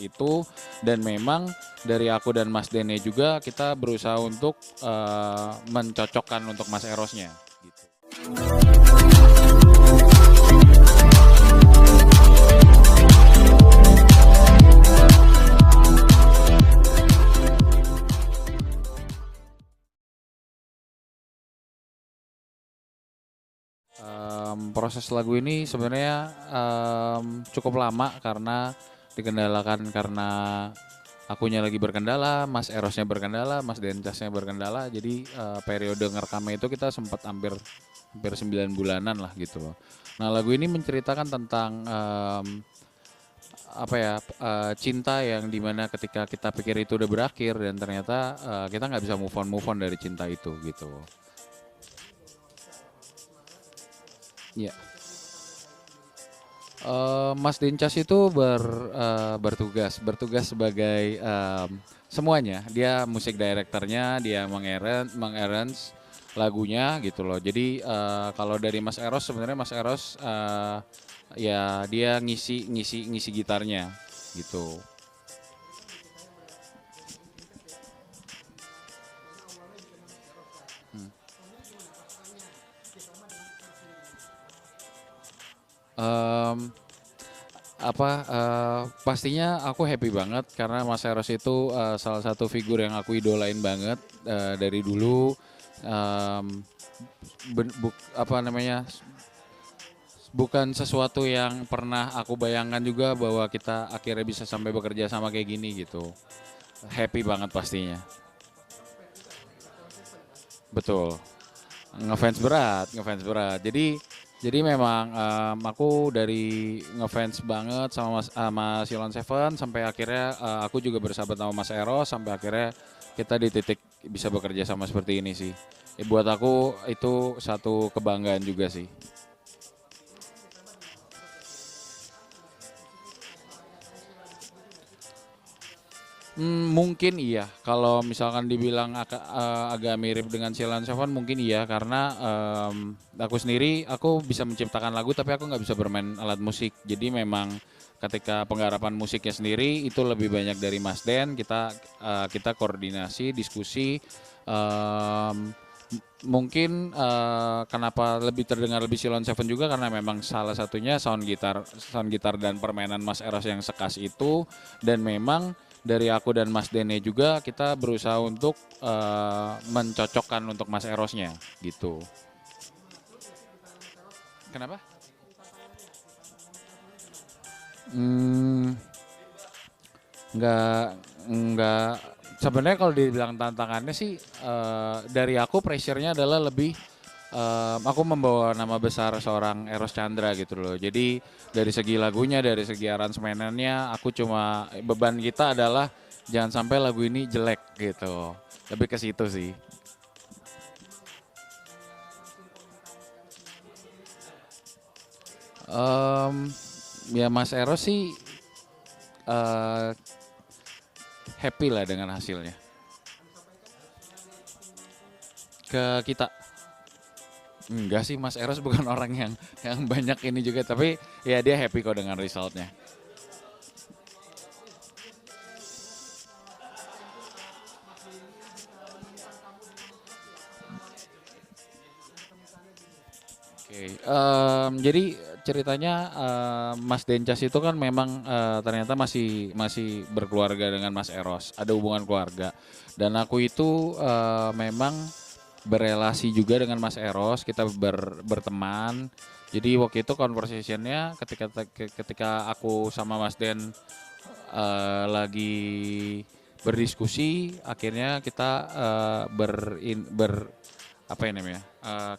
itu, dan memang dari aku dan Mas Dene juga kita berusaha untuk mencocokkan untuk Mas Erosnya gitu. Proses lagu ini sebenarnya cukup lama karena dikendalakan karena akunya lagi berkendala, Mas Erosnya berkendala, Mas Dencasnya berkendala. Jadi periode ngerekamnya itu kita sempat hampir hampir 9 bulanan lah gitu loh. Nah, lagu ini menceritakan tentang apa ya, cinta yang dimana ketika kita pikir itu udah berakhir dan ternyata kita nggak bisa move on dari cinta itu gitu. Ya. Mas Dincas itu bertugas sebagai semuanya. Dia musik directornya, dia mengarrange lagunya gitu loh. Jadi kalau dari Mas Eros sebenarnya Mas Eros ya dia ngisi gitarnya gitu. Em, pastinya aku happy banget karena Mas Eros itu salah satu figur yang aku idolain banget dari dulu. em, apa namanya, bukan sesuatu yang pernah aku bayangkan juga bahwa kita akhirnya bisa sampai bekerja sama kayak gini gitu. Happy banget pastinya. Betul. Ngefans berat. Jadi memang aku dari ngefans banget sama Silon Seven sampai akhirnya aku juga bersahabat sama Mas Eros sampai akhirnya kita di titik bisa bekerja sama seperti ini sih. Buat aku itu satu kebanggaan juga sih. Mungkin iya. Kalau misalkan dibilang agak mirip dengan Silent Seven mungkin iya karena aku sendiri aku bisa menciptakan lagu tapi aku nggak bisa bermain alat musik. Jadi memang ketika penggarapan musiknya sendiri itu lebih banyak dari Mas Den. Kita koordinasi, diskusi. em, Mungkin kenapa lebih terdengar lebih Silent Seven juga karena memang salah satunya sound gitar dan permainan Mas Eros yang sekas itu, dan memang dari aku dan Mas Dene juga kita berusaha untuk mencocokkan untuk Mas Erosnya gitu. Kenapa? Hmm, nggak nggak sebenarnya kalau dibilang tantangannya sih dari aku pressure-nya adalah lebih aku membawa nama besar seorang Eros Chandra gitu loh. Jadi dari segi lagunya, dari segi aransemennya, aku cuma beban kita adalah jangan sampai lagu ini jelek gitu. Lebih ke situ sih. Em, Ya Mas Eros sih eh, happy lah dengan hasilnya. Ke kita. Enggak sih, Mas Eros bukan orang yang banyak ini juga, tapi ya dia happy kok dengan resultnya. Oke, jadi ceritanya Mas Dencas itu kan memang ternyata masih masih berkeluarga dengan Mas Eros, ada hubungan keluarga. Dan aku itu memang berelasi juga dengan Mas Eros, kita berteman. Jadi waktu itu conversationnya ketika aku sama Mas Den lagi berdiskusi, akhirnya kita apa ini namanya,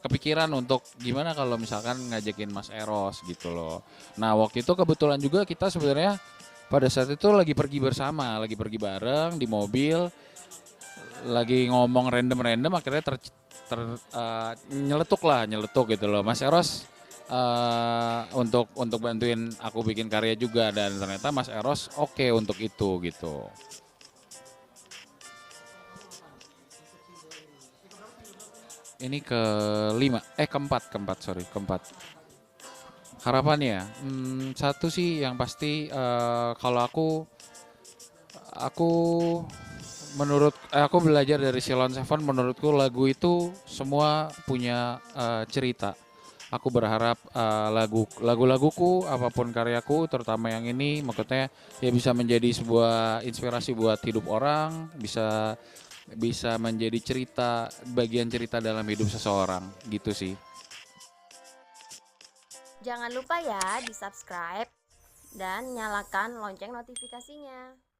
kepikiran untuk gimana kalau misalkan ngajakin Mas Eros gitu loh. Nah waktu itu kebetulan juga kita sebenarnya pada saat itu lagi pergi bersama, lagi pergi bareng di mobil, lagi ngomong random-random akhirnya nyeletuk gitu loh. Mas Eros untuk bantuin aku bikin karya juga, dan ternyata Mas Eros oke untuk itu gitu. Ini keempat, sorry, keempat. Harapannya, satu sih yang pasti kalau aku Aku aku belajar dari Sheila on Seven. Menurutku lagu itu semua punya cerita. Aku berharap lagu-laguku apapun karyaku terutama yang ini maksudnya ya bisa menjadi sebuah inspirasi buat hidup orang, bisa bisa menjadi bagian cerita dalam hidup seseorang gitu sih. Jangan lupa ya di subscribe dan nyalakan lonceng notifikasinya.